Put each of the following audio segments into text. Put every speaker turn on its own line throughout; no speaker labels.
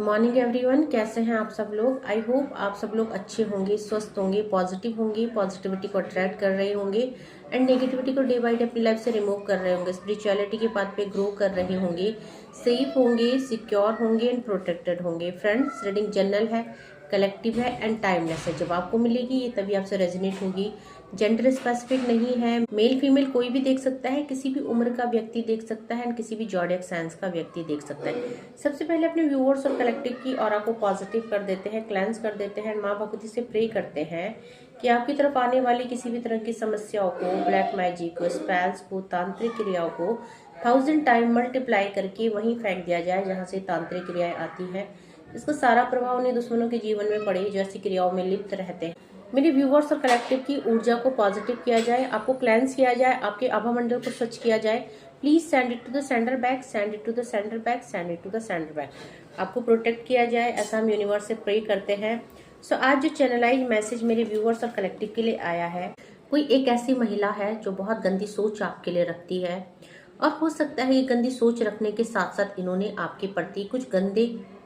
Morning everyone, कैसे हैं आप सब लोग। आई होप आप सब लोग अच्छे होंगे, स्वस्थ होंगे, पॉजिटिव होंगे, पॉजिटिविटी को अट्रैक्ट कर रहे होंगे एंड नेगेटिविटी को डे बाय डे अपनी लाइफ से रिमूव कर रहे होंगे, स्पिरिचुअलिटी के पाथ पे ग्रो कर रहे होंगे, सेफ होंगे, सिक्योर होंगे एंड प्रोटेक्टेड होंगे। फ्रेंड्स, रीडिंग जनरल है, कलेक्टिव है एंड टाइमलेस है। जब आपको मिलेगी ये तभी आपसे रेजोनेट होगी। जेंडर स्पेसिफिक नहीं है, मेल फीमेल कोई भी देख सकता है, किसी भी उम्र का व्यक्ति देख सकता है एंड किसी भी जॉडियक साइंस का व्यक्ति देख सकता है। सबसे पहले अपने व्यूअर्स और कलेक्टिव की ऑरा को पॉजिटिव कर देते हैं, क्लेंस कर देते हैं, माँ भगवती से प्रे करते हैं कि आपकी तरफ आने वाली किसी भी तरह की समस्याओं को, ब्लैक मैजिक को, स्पेल्स को, तांत्रिक क्रियाओं को 1000 टाइम मल्टीप्लाई करके वहीं फेंक दिया जाए जहाँ से तांत्रिक क्रियाएं आती है। इसका सारा प्रभाव उन्हें दुश्मनों के जीवन में पड़े जो ऐसी क्रियाओं में लिप्त रहते हैं। मेरे व्यूवर्स और कलेक्टिव की ऊर्जा को पॉजिटिव किया जाए, आपको क्लेंस किया जाए, आपके आभा मंडल को स्वच्छ किया जाए। Please send it to the centre back, send it to the centre back, send it to the centre back. आपको प्रोटेक्ट किया जाए, ऐसा हम यूनिवर्स से प्रे करते हैं। सो आज जो चैनलाइज मैसेज मेरे व्यूवर्स और कलेक्टिव के लिए आया है, कोई एक ऐसी महिला है जो बहुत गंदी सोच आपके लिए रखती है और हो सकता है ये गंदी सोच रखने के साथ साथ इन्होंने आपके प्रति कुछ गंदे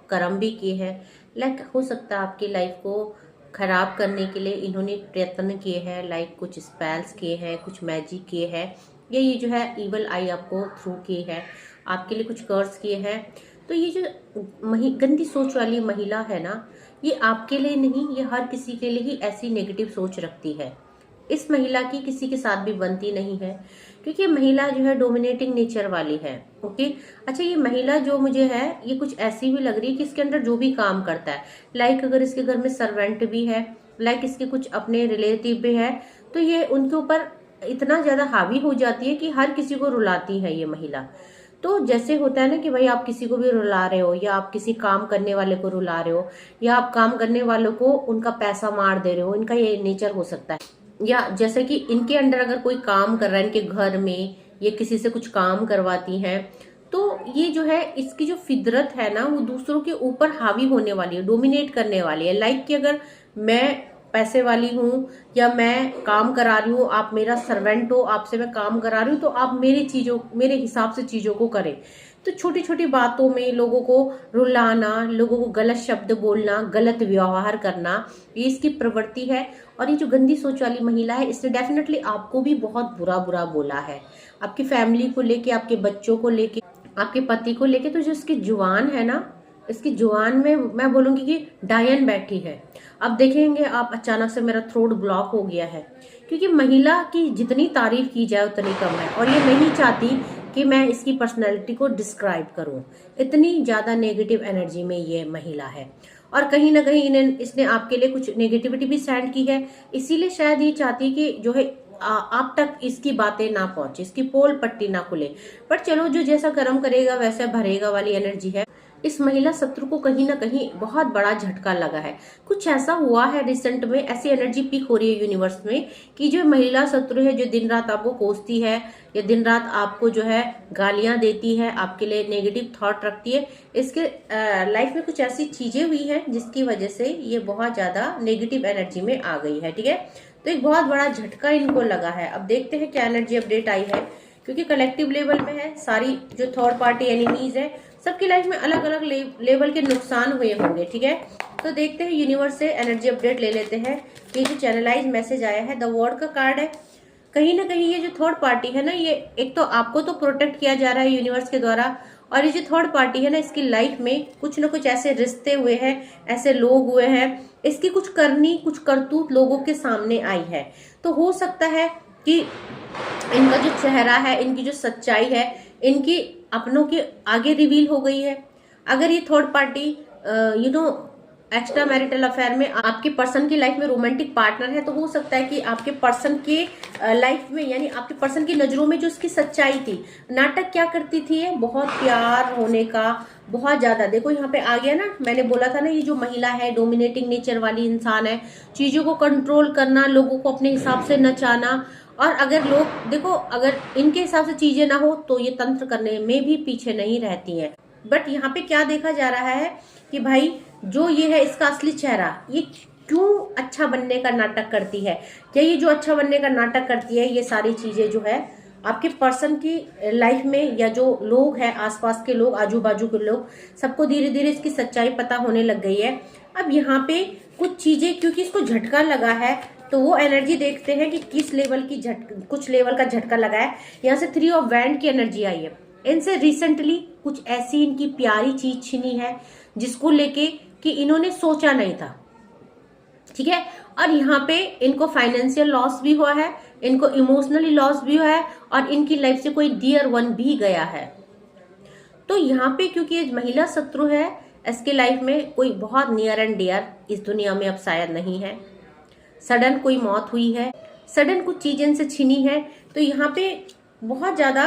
कर्म भी किए हैं। लाइक हो सकता है आपकी लाइफ को खराब करने के लिए इन्होंने प्रयत्न किए हैं, लाइक कुछ स्पेल्स किए हैं, कुछ मैजिक किए हैं, या ये जो है इवल आई आपको थ्रू किए हैं, आपके लिए कुछ कर्स किए हैं। तो ये जो गंदी सोच वाली महिला है ना, ये आपके लिए नहीं, ये हर किसी के लिए ही ऐसी नेगेटिव सोच रखती है। इस महिला की किसी के साथ भी बनती नहीं है क्योंकि महिला जो है डोमिनेटिंग नेचर वाली है। ओके, अच्छा, ये महिला जो मुझे है ये कुछ ऐसी भी लग रही है कि इसके अंदर जो भी काम करता है, लाइक अगर इसके घर में सर्वेंट भी है, लाइक इसके कुछ अपने रिलेटिव भी है, तो ये उनके ऊपर इतना ज्यादा हावी हो जाती है कि हर किसी को रुलाती है ये महिला। तो जैसे होता है ना कि भाई आप किसी को भी रुला रहे हो, या आप किसी काम करने वाले को रुला रहे हो, या आप काम करने वालों को उनका पैसा मार दे रहे हो, इनका ये नेचर हो सकता है। या जैसे कि इनके अंडर अगर कोई काम कर रहा है इनके घर में, ये किसी से कुछ काम करवाती हैं, तो ये जो है इसकी जो फितरत है ना वो दूसरों के ऊपर हावी होने वाली है, डोमिनेट करने वाली है। लाइक कि अगर मैं पैसे वाली हूँ या मैं काम करा रही हूँ, आप मेरा सर्वेंट हो, आपसे मैं काम करा रही हूँ, तो आप मेरे हिसाब से चीजों को करें। तो छोटी छोटी बातों में लोगों को रुलाना, लोगों को गलत शब्द बोलना, गलत व्यवहार करना, ये इसकी प्रवृत्ति है। और ये जो गंदी सोच वाली महिला है इसने डेफिनेटली आपको भी बहुत बुरा बुरा बोला है, आपकी फैमिली को लेके, आपके बच्चों को लेके, आपके पति को लेके। तो जो इसकी जुबान है ना, इसकी जुबान में मैं बोलूंगी कि डायन बैठी है। अब देखेंगे आप, अचानक से मेरा थ्रोट ब्लॉक हो गया है क्योंकि महिला की जितनी तारीफ की जाए उतनी कम है, और ये नहीं चाहती कि मैं इसकी पर्सनैलिटी को डिस्क्राइब करूं। इतनी ज्यादा नेगेटिव एनर्जी में ये महिला है और कहीं ना कहीं इसने आपके लिए कुछ नेगेटिविटी भी सेंड की है। इसीलिए शायद ये चाहती कि जो है आप तक इसकी बातें ना पहुंचे, इसकी पोल पट्टी ना खुले। पर चलो, जो जैसा कर्म करेगा वैसा भरेगा वाली एनर्जी है। इस महिला शत्रु को कहीं ना कहीं बहुत बड़ा झटका लगा है। कुछ ऐसा हुआ है रिसेंट में, ऐसी एनर्जी पिक हो रही है यूनिवर्स में कि जो महिला शत्रु है, जो दिन रात आपको कोसती है या दिन रात आपको जो है गालियां देती है, आपके लिए नेगेटिव थॉट रखती है, इसके लाइफ में कुछ ऐसी चीजें हुई हैं जिसकी वजह से ये बहुत ज्यादा नेगेटिव एनर्जी में आ गई है। ठीक है, तो एक बहुत बड़ा झटका इनको लगा है। अब देखते हैं क्या एनर्जी अपडेट आई है, क्योंकि कलेक्टिव लेवल में है, सारी जो थर्ड पार्टी एनिमीज है सबकी लाइफ में अलग अलग लेवल के नुकसान हुए होंगे। ठीक है, तो देखते हैं यूनिवर्स से एनर्जी अपडेट ले लेते हैं। ये जो चैनलाइज मैसेज आया है, द वर्ड का कार्ड है। कहीं ना कहीं ये जो थर्ड पार्टी है ना, ये एक तो आपको तो प्रोटेक्ट किया जा रहा है यूनिवर्स के द्वारा, और ये जो थर्ड पार्टी है ना, इसकी लाइफ में कुछ ना कुछ ऐसे रिश्ते हुए हैं, ऐसे लोग हुए हैं, इसकी कुछ करनी, कुछ करतूत लोगों के सामने आई है। तो हो सकता है कि इनका जो चेहरा है, इनकी जो सच्चाई है, इनकी अपनों के आगे रिवील हो गई है। अगर ये third party extra marital affair में आपके पर्सन की लाइफ में रोमांटिक पार्टनर है, तो हो सकता है कि आपके पर्सन के लाइफ में, यानी आपके पर्सन की नजरों में जो उसकी सच्चाई थी, नाटक क्या करती थी, ये बहुत प्यार होने का, बहुत ज्यादा। देखो यहाँ पे आ गया ना, मैंने बोला था ना, ये जो महिला है डोमिनेटिंग नेचर वाली इंसान है, चीजों को कंट्रोल करना, लोगों को अपने हिसाब से नचाना। और अगर लोग देखो, अगर इनके हिसाब से चीजें ना हो तो ये तंत्र करने में भी पीछे नहीं रहती हैं। बट यहाँ पे क्या देखा जा रहा है कि भाई जो ये है इसका असली चेहरा, ये क्यों अच्छा बनने का नाटक करती है, क्या ये जो अच्छा बनने का नाटक करती है, ये सारी चीजें जो है आपके पर्सन की लाइफ में या जो लोग हैं आसपास के लोग, आजू बाजू के लोग, सबको धीरे धीरे इसकी सच्चाई पता होने लग गई है। अब यहाँ पे कुछ चीजें, क्योंकि इसको झटका लगा है, तो वो एनर्जी देखते हैं कि किस लेवल की कुछ लेवल का झटका लगा है। यहाँ से 3 ऑफ वैंड की एनर्जी आई है। इनसे रिसेंटली कुछ ऐसी इनकी प्यारी चीज छिनी है जिसको लेके कि इन्होंने सोचा नहीं था, ठीक है। और यहाँ पे इनको फाइनेंशियल लॉस भी हुआ है, इनको इमोशनली लॉस भी हुआ है, और इनकी लाइफ से कोई डियर वन भी गया है। तो यहाँ पे क्योंकि ये महिला शत्रु है, इसके लाइफ में कोई बहुत नियर एंड डियर इस दुनिया में अब शायद नहीं है। सडन कोई मौत हुई है, सडन कुछ चीजें इनसे छिनी है, तो यहाँ पे बहुत ज्यादा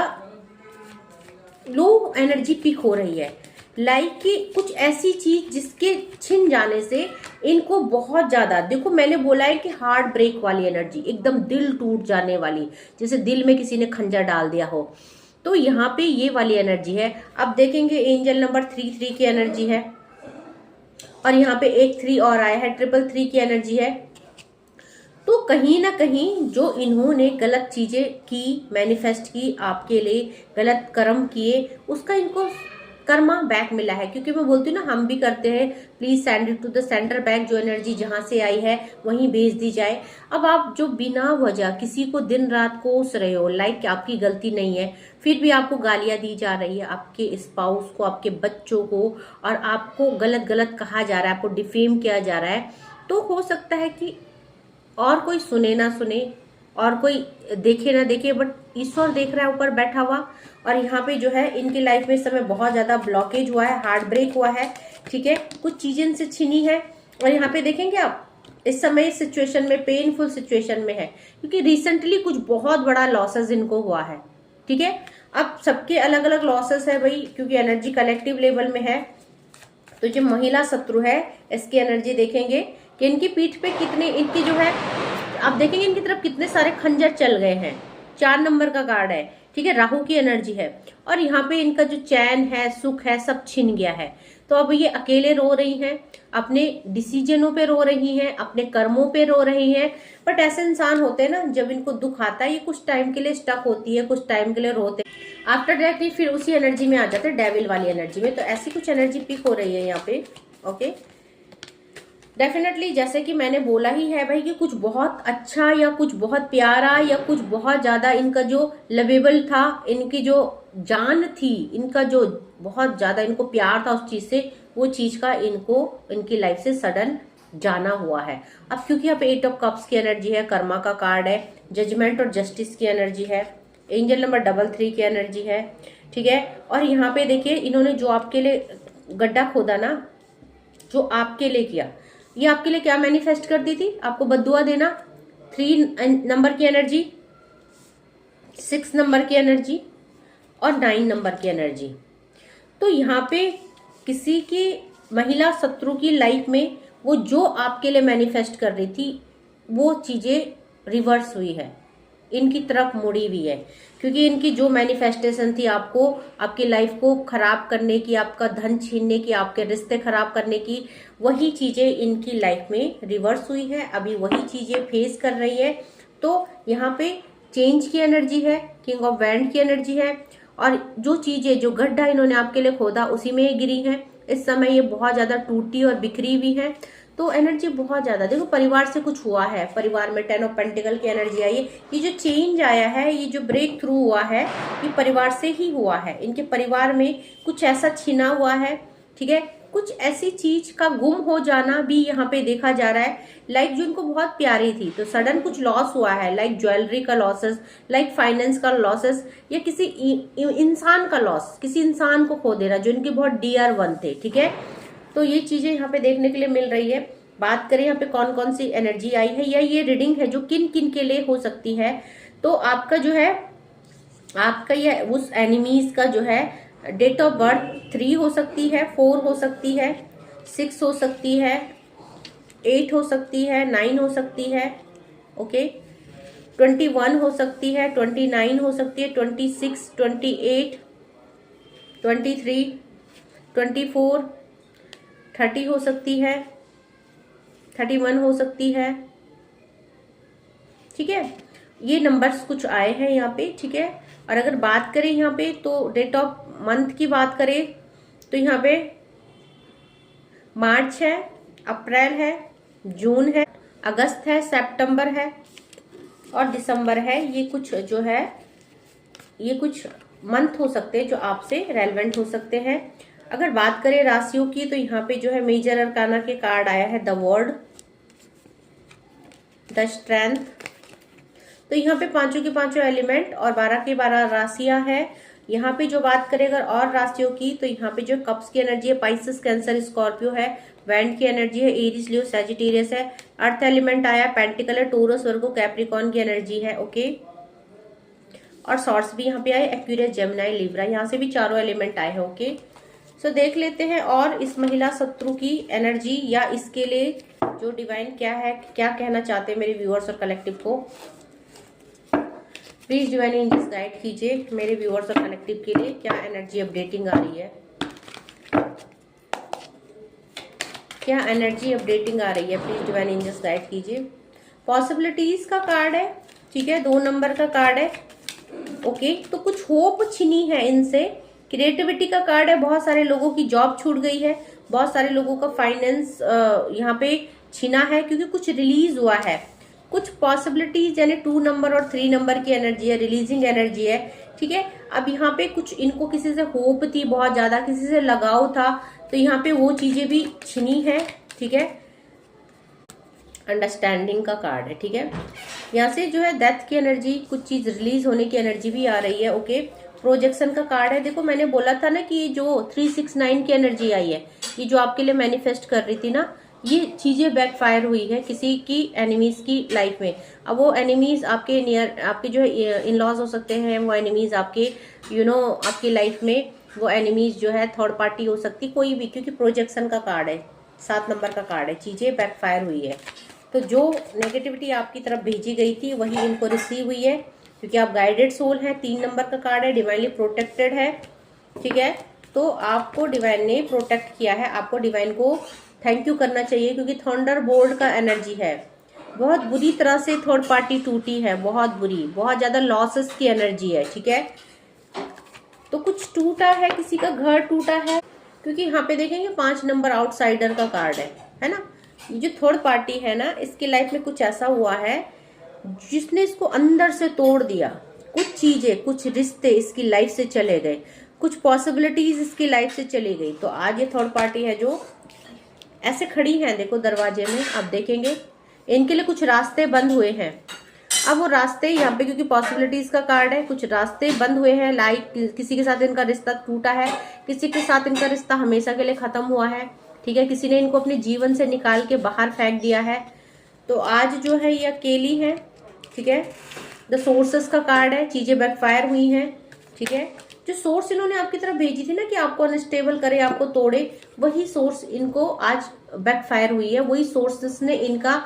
लो एनर्जी पिक हो रही है। लाइक कि कुछ ऐसी चीज जिसके छिन जाने से इनको बहुत ज्यादा, देखो मैंने बोला है कि हार्ट ब्रेक वाली एनर्जी, एकदम दिल टूट जाने वाली, जैसे दिल में किसी ने खंजर डाल दिया हो, तो यहाँ पे ये वाली एनर्जी है। अब देखेंगे एंजल नंबर 3 की एनर्जी है, और यहाँ पे एक 3 और आया है, 3 की एनर्जी है। तो कहीं ना कहीं जो इन्होंने गलत चीजें की, मैनिफेस्ट की आपके लिए, गलत कर्म किए, उसका इनको कर्मा बैक मिला है। क्योंकि मैं बोलती हूँ ना, हम भी करते हैं, please send it to the centre back, जो एनर्जी जहां से आई है वहीं भेज दी जाए। अब आप जो बिना वजह किसी को दिन रात कोस रहे हो, लाइक आपकी गलती नहीं है, फिर भी आपको गालियां दी जा रही है, आपके स्पाउस को, आपके बच्चों को, और आपको गलत गलत कहा जा रहा है, आपको डिफेम किया जा रहा है, तो हो सकता है कि और कोई सुने ना सुने और कोई देखे ना देखे, बट ईश्वर देख रहा है ऊपर बैठा हुआ। और यहाँ पे जो है इनकी लाइफ में इस समय बहुत ज्यादा ब्लॉकेज हुआ है, हार्ट ब्रेक हुआ है, ठीक है, कुछ चीजें इनसे छिनी है। और यहाँ पे देखेंगे आप इस समय इस सिचुएशन में, पेनफुल सिचुएशन में है, क्योंकि रिसेंटली कुछ बहुत बड़ा लॉसेस इनको हुआ है, ठीक है। अब सबके अलग अलग लॉसेस है भाई, क्योंकि एनर्जी कलेक्टिव लेवल में है। तो जो महिला शत्रु है, इसकी एनर्जी देखेंगे कि इनकी पीठ पे कितने, इनकी जो है आप देखेंगे इनकी तरफ कितने सारे खंजर चल गए हैं। 4 नंबर का कार्ड है, ठीक है, राहु की एनर्जी है, और यहाँ पे इनका जो चैन है, सुख है, सब छिन गया है। तो अब ये अकेले रो रही हैं, अपने डिसीजनों पे रो रही हैं, अपने कर्मों पे रो रही हैं। बट ऐसे इंसान होते हैं ना, जब इनको दुख आता है, ये कुछ टाइम के लिए स्टक होती है, कुछ टाइम के लिए रोते, आफ्टर दैट ये फिर उसी एनर्जी में आ जाते हैं, डेविल वाली एनर्जी में। तो ऐसी कुछ एनर्जी पिक हो रही है यहाँ पे, ओके। डेफिनेटली जैसे कि मैंने बोला ही है भाई, कि कुछ बहुत अच्छा या कुछ बहुत प्यारा या कुछ बहुत ज्यादा इनका जो लवेबल था, इनकी जो जान थी, इनका जो बहुत ज्यादा इनको प्यार था उस चीज से, वो चीज का इनको इनकी लाइफ से सडन जाना हुआ है। अब क्योंकि यहाँ पे 8 ऑफ कप्स की एनर्जी है, कर्मा का कार्ड है, जजमेंट और जस्टिस की एनर्जी है, एंजल नंबर 3 की एनर्जी है, ठीक है। और यहाँ पे देखिए इन्होंने जो आपके लिए गड्ढा खोदा ना, जो आपके लिए किया, ये आपके लिए क्या मैनिफेस्ट करती थी, आपको बद्दुआ देना। 3 नंबर की एनर्जी, 6 नंबर की एनर्जी और 9 नंबर की एनर्जी। तो यहाँ पे किसी की महिला शत्रु की लाइफ में वो जो आपके लिए मैनिफेस्ट कर रही थी, वो चीजें रिवर्स हुई है, इनकी तरफ मुड़ी हुई है। क्योंकि इनकी जो मैनिफेस्टेशन थी आपको, आपकी लाइफ को खराब करने की, आपका धन छीनने की, आपके रिश्ते खराब करने की, वही चीजें इनकी लाइफ में रिवर्स हुई है, अभी वही चीजें फेस कर रही है। तो यहाँ पे चेंज की एनर्जी है, किंग ऑफ वैंड की एनर्जी है, और जो चीजें, जो गड्ढा इन्होंने आपके लिए खोदा, उसी में ये गिरी है। इस समय ये बहुत ज्यादा टूटी और बिखरी हुई है। तो एनर्जी बहुत ज्यादा, देखो परिवार से कुछ हुआ है, परिवार में 10 ऑफ पेंटिकल की एनर्जी आई है। ये जो चेंज आया है, ये जो ब्रेक थ्रू हुआ है, ये परिवार से ही हुआ है। इनके परिवार में कुछ ऐसा छिना हुआ है, ठीक है, कुछ ऐसी चीज का गुम हो जाना भी यहाँ पे देखा जा रहा है। लाइक जो इनको बहुत प्यारी थी, तो सडन कुछ लॉस हुआ है, लाइक ज्वेलरी का लॉसेस, लाइक फाइनेंस का लॉसेस, या किसी इंसान का लॉस, किसी इंसान को खो देना जो इनके बहुत डियर वन थे, ठीक है। तो ये चीजें यहाँ पे देखने के लिए मिल रही है। बात करें यहाँ पे कौन कौन सी एनर्जी आई है, या ये रीडिंग है जो किन किन के लिए हो सकती है, तो आपका जो है, आपका ये उस एनिमीज का जो है डेट ऑफ बर्थ 3 हो सकती है, 4 हो सकती है, 6 हो सकती है, 8 हो सकती है, 9 हो सकती है, ओके, 21 हो सकती है, 29 हो सकती है, 26, 28, 23, 24, 30 हो सकती है, 31 हो सकती है, ठीक है। ये नंबर्स कुछ आए हैं यहाँ पे, ठीक है। और अगर बात करें यहाँ पे तो डेट ऑफ मंथ की बात करें तो यहाँ पे मार्च है, अप्रैल है, जून है, अगस्त है, सितंबर है और दिसंबर है। ये कुछ जो है ये कुछ मंथ हो सकते हैं जो आपसे रेलेवेंट हो सकते हैं। अगर बात करें राशियों की तो यहाँ पे जो है मेजर अरकाना के कार्ड आया है द वर्ल्ड, द स्ट्रेंथ। तो यहाँ पे पांचों के पांचों एलिमेंट और 12 के 12 राशियां हैं। यहाँ पे जो बात करें अगर और राशियों की तो यहाँ पे जो कप्स की एनर्जी है पाइसेस, कैंसर, स्कॉर्पियो है। वैंड की एनर्जी है एरीज, लियो, सैजिटेरियस है। अर्थ एलिमेंट आया पेंटिकल है, टोरस, वर्गो, कैप्रिकॉर्न की एनर्जी है। ओके, और सॉर्ट्स भी यहाँ पे आए, एक्यूरियस, जेमिनाई, लिब्रा, यहाँ से भी चारों एलिमेंट आए हैं। ओके, सो देख लेते हैं और इस महिला शत्रु की एनर्जी या इसके लिए जो डिवाइन क्या है, क्या कहना चाहते हैं मेरे व्यूअर्स और कलेक्टिव को। प्लीज डिवाइन एंजल्स गाइड कीजिए मेरे व्यूअर्स और कलेक्टिव के लिए क्या एनर्जी अपडेटिंग आ रही है, क्या एनर्जी अपडेटिंग आ रही है। प्लीज डिवाइन एंजल्स गाइड कीजिए। पॉसिबिलिटीज का कार्ड है, ठीक है, 2 नंबर का कार्ड है। ओके, तो कुछ होप छिनी है इनसे। क्रिएटिविटी का कार्ड है, बहुत सारे लोगों की जॉब छूट गई है, बहुत सारे लोगों का फाइनेंस यहाँ पे छिना है क्योंकि कुछ रिलीज हुआ है। कुछ पॉसिबिलिटीज यानी 2 नंबर और 3 नंबर की एनर्जी है, रिलीजिंग एनर्जी है, ठीक है। अब यहाँ पे कुछ इनको किसी से होप थी बहुत ज्यादा, किसी से लगाव था, तो यहाँ पे वो चीजें भी छिनी है, ठीक है। अंडरस्टैंडिंग का कार्ड है, ठीक है। यहाँ से जो है डेथ की एनर्जी, कुछ चीज रिलीज होने की एनर्जी भी आ रही है। ओके, प्रोजेक्शन का कार्ड है। देखो मैंने बोला था ना कि जो 369 की एनर्जी आई है, ये जो आपके लिए मैनिफेस्ट कर रही थी ना, ये चीजें बैकफायर हुई है किसी की एनिमीज की लाइफ में। अब वो एनिमीज आपके नियर, आपके जो इन लॉज हो सकते हैं, वो एनिमीज आपके आपकी लाइफ में वो एनिमीज जो है थर्ड पार्टी हो सकती, कोई भी, क्योंकि प्रोजेक्शन का कार्ड है, 7 नंबर का कार्ड है, चीजें बैकफायर हुई है। तो जो नेगेटिविटी आपकी तरफ भेजी गई थी वही इनको रिसीव हुई है क्योंकि आप गाइडेड सोल हैं। 3 नंबर का कार्ड है, डिवाइनली प्रोटेक्टेड है, ठीक है। तो आपको डिवाइन ने प्रोटेक्ट किया है, आपको डिवाइन को थैंक यू करना चाहिए क्योंकि थंडर बोल्ट का एनर्जी है। बहुत बुरी तरह से थर्ड पार्टी टूटी है, बहुत बुरी, बहुत ज्यादा लॉसेस की एनर्जी है, ठीक है। तो कुछ टूटा है, किसी का घर टूटा है, क्योंकि यहाँ पे देखेंगे 5 नंबर आउटसाइडर का कार्ड है ना। ये जो थर्ड पार्टी है ना, इसकी लाइफ में कुछ ऐसा हुआ है जिसने इसको अंदर से तोड़ दिया। कुछ चीजें, कुछ रिश्ते इसकी लाइफ से चले गए, कुछ पॉसिबिलिटीज इसकी लाइफ से चली गई। तो आज ये थर्ड पार्टी है जो ऐसे खड़ी है, देखो दरवाजे में, आप देखेंगे इनके लिए कुछ रास्ते बंद हुए हैं। अब वो रास्ते यहाँ पे, क्योंकि पॉसिबिलिटीज का कार्ड है, कुछ रास्ते बंद हुए हैं। लाइक किसी के साथ इनका रिश्ता टूटा है, किसी के साथ इनका रिश्ता हमेशा के लिए खत्म हुआ है, ठीक है। किसी ने इनको अपने जीवन से निकाल के बाहर फेंक दिया है। तो आज जो है ये अकेली है, ठीक है। द सोर्सेस का कार्ड है, चीजें बैकफायर हुई हैं, ठीक है। जो सोर्स इन्होंने आपकी तरफ भेजी थी ना कि आपको अनस्टेबल करे, आपको तोड़े, वही सोर्स इनको आज बैकफायर हुई है। वही सोर्सेस ने इनका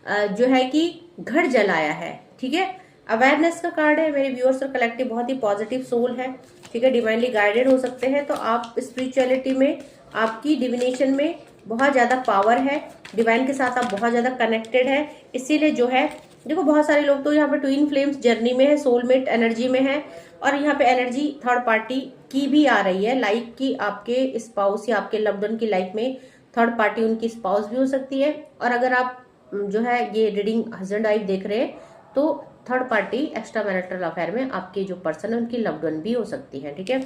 जो है कि घर जलाया है, ठीक है। अवेयरनेस का कार्ड है मेरे व्यूअर्स और कलेक्टिव, बहुत ही पॉजिटिव सोल है, ठीक है। डिवाइनली गाइडेड हो सकते हैं, तो आप स्पिरिचुअलिटी में, आपकी डिविनेशन में बहुत ज्यादा पावर है, डिवाइन के साथ आप बहुत ज्यादा कनेक्टेड है। इसीलिए जो है देखो बहुत सारे लोग तो यहाँ पे ट्विन फ्लेम्स जर्नी में है, सोलमेट एनर्जी में है, और यहाँ पे एनर्जी थर्ड पार्टी की भी आ रही है, लाइक कि आपके स्पाउस या आपके लव्ड वन की लाइफ में थर्ड पार्टी उनकी स्पाउस भी हो सकती है। और अगर आप जो है ये रीडिंग हस्बैंड वाइफ देख रहे हैं तो third party extra marital affair में आपके जो पर्सन है उनकी लव्ड वन भी हो सकती है, ठीक है।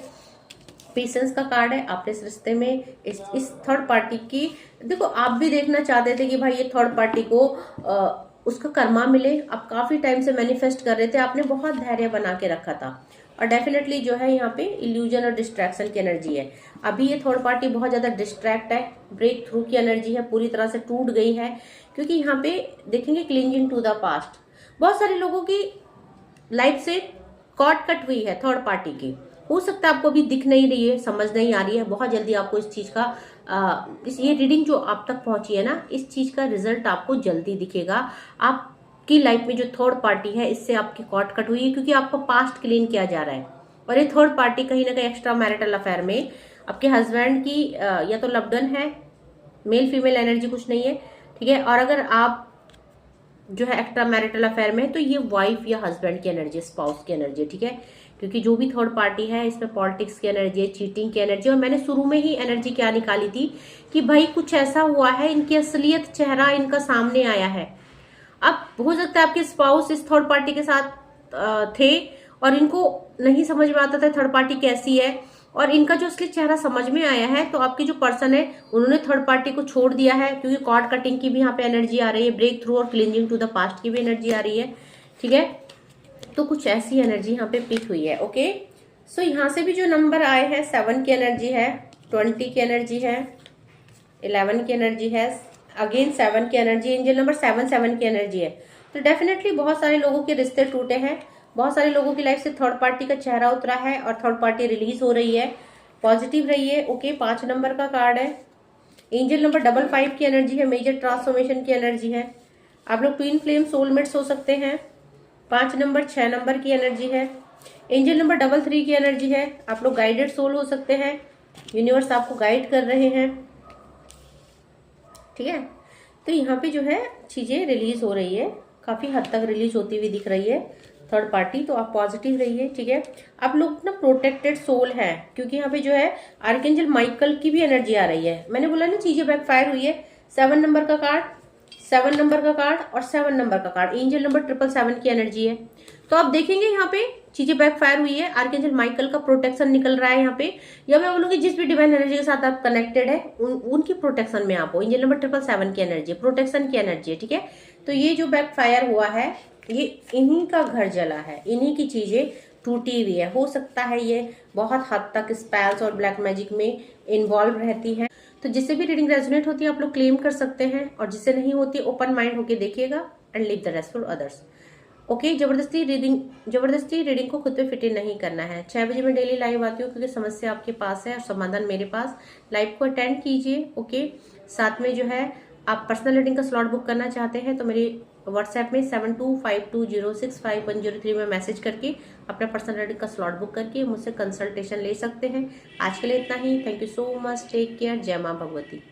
पेशेंस का कार्ड है, आपने इस रिश्ते में इस थर्ड पार्टी की, देखो आप भी देखना चाहते थे कि भाई ये थर्ड पार्टी को उसका कर्मा मिले। आप काफी टाइम से मैनिफेस्ट कर रहे थे, आपने बहुत धैर्य बना के रखा था, और डेफिनेटली जो है यहाँ पे इल्यूजन और डिस्ट्रैक्शन की एनर्जी है। अभी ये थर्ड पार्टी बहुत ज्यादा डिस्ट्रैक्ट है, ब्रेक थ्रू की एनर्जी है, पूरी तरह से टूट गई है, क्योंकि यहाँ पे देखेंगे क्लिंजिंग टू द पास्ट। बहुत सारे लोगों की लाइफ से कॉर्ड कट हुई है थर्ड पार्टी की, हो सकता है आपको अभी दिख नहीं रही है, समझ नहीं आ रही है, बहुत जल्दी आपको इस चीज का ये रीडिंग जो आप तक पहुंची है ना, इस चीज का रिजल्ट आपको जल्दी दिखेगा। आपकी लाइफ में जो थर्ड पार्टी है इससे आपकी कॉर्ड कट हुई है, क्योंकि आपका पास्ट क्लीन किया जा रहा है, और ये थर्ड पार्टी कहीं ना कहीं एक्स्ट्रा मैरिटल अफेयर में आपके हस्बैंड की या तो लव्ड वन है, मेल फीमेल एनर्जी कुछ नहीं है, ठीक है। और अगर आप जो है एक्स्ट्रा मैरिटल अफेयर में है, तो ये वाइफ या हस्बैंड की एनर्जी, स्पाउस की एनर्जी है, ठीक है। क्योंकि जो भी थर्ड पार्टी है इसमें पॉलिटिक्स की एनर्जी है, चीटिंग की एनर्जी। और मैंने शुरू में ही एनर्जी क्या निकाली थी कि भाई कुछ ऐसा हुआ है, इनकी असलियत चेहरा इनका सामने आया है। अब हो सकता है आपके स्पाउस इस थर्ड पार्टी के साथ थे और इनको नहीं समझ में आता था थर्ड पार्टी कैसी है, और इनका जो असली चेहरा समझ में आया है, तो आपकी जो पर्सन है उन्होंने थर्ड पार्टी को छोड़ दिया है। क्योंकि कॉर्ड कटिंग की भी यहाँ पे एनर्जी आ रही है, ब्रेक थ्रू और क्लिंजिंग टू द पास्ट की भी एनर्जी आ रही है, ठीक है। तो कुछ ऐसी एनर्जी यहाँ पे पिक हुई है, ओके। सो यहाँ से भी जो नंबर आए हैं, 7 की एनर्जी है, 20 की एनर्जी है, 11 की एनर्जी है, अगेन 7 की एनर्जी, एंजल नंबर 7 की एनर्जी है। तो डेफिनेटली बहुत सारे लोगों के रिश्ते टूटे हैं, बहुत सारे लोगों की लाइफ से थर्ड पार्टी का चेहरा उतरा है और थर्ड पार्टी रिलीज हो रही है। पॉजिटिव रहिए, ओके। 5 नंबर का कार्ड है, एंजल नंबर 55 की एनर्जी है, मेजर ट्रांसफॉर्मेशन की एनर्जी है। आप लोग ट्विन फ्लेम सोलमेट्स हो सकते हैं। 5 नंबर 6 नंबर की एनर्जी है, एंजल नंबर 33 की एनर्जी है। आप लोग गाइडेड सोल हो सकते हैं, यूनिवर्स आपको गाइड कर रहे हैं, ठीक है। तो यहाँ पे जो है चीजें रिलीज हो रही है, काफी हद तक रिलीज होती हुई दिख रही है थर्ड पार्टी। तो आप पॉजिटिव रहिए, ठीक है। आप लोग ना प्रोटेक्टेड सोल है, क्योंकि यहाँ पे जो है आर्कएंजल माइकल की भी एनर्जी आ रही है। मैंने बोला ना चीजें बैकफायर हुई है। 7 नंबर का कार्ड, 7 नंबर का कार्ड और 7 नंबर का कार्ड, एंजल नंबर 777 की एनर्जी है। तो आप देखेंगे यहाँ पे चीजें बैकफायर हुई है, आर्कएंजल माइकल का प्रोटेक्शन निकल रहा है यहाँ पे। या मैं बोलूंगी जिस भी डिवाइन एनर्जी के साथ आप कनेक्टेड है उनकी प्रोटेक्शन में आप हो। एंजल नंबर 777 की एनर्जी, प्रोटेक्शन की एनर्जी है, ठीक है। तो ये जो बैकफायर हुआ है, ये इन्हीं का घर जला है, इन्हीं की चीजें टूटी हुई है। हो सकता है ये बहुत हद तक स्पेल्स और ब्लैक मैजिक में इन्वॉल्व रहती है। तो जिससे भी रीडिंग रेजोनेट होती है आप लोग क्लेम कर सकते हैं, और जिससे नहीं होती ओपन माइंड होके देखिएगा and leave the rest for others, okay. जबरदस्ती रीडिंग को खुद पे फिट इन नहीं करना है। 6 बजे मैं डेली लाइव आती हूँ, क्योंकि समस्या आपके पास है और समाधान मेरे पास। लाइव को अटेंड कीजिए, ओके। साथ में जो है आप पर्सनल रीडिंग का स्लॉट बुक करना चाहते हैं तो मेरे व्हाट्सएप में 7252065103 में मैसेज करके अपना पर्सनल रीडिंग का स्लॉट बुक करके मुझसे कंसल्टेशन ले सकते हैं। आज के लिए इतना ही। Thank you so much, take care, जय माँ भगवती।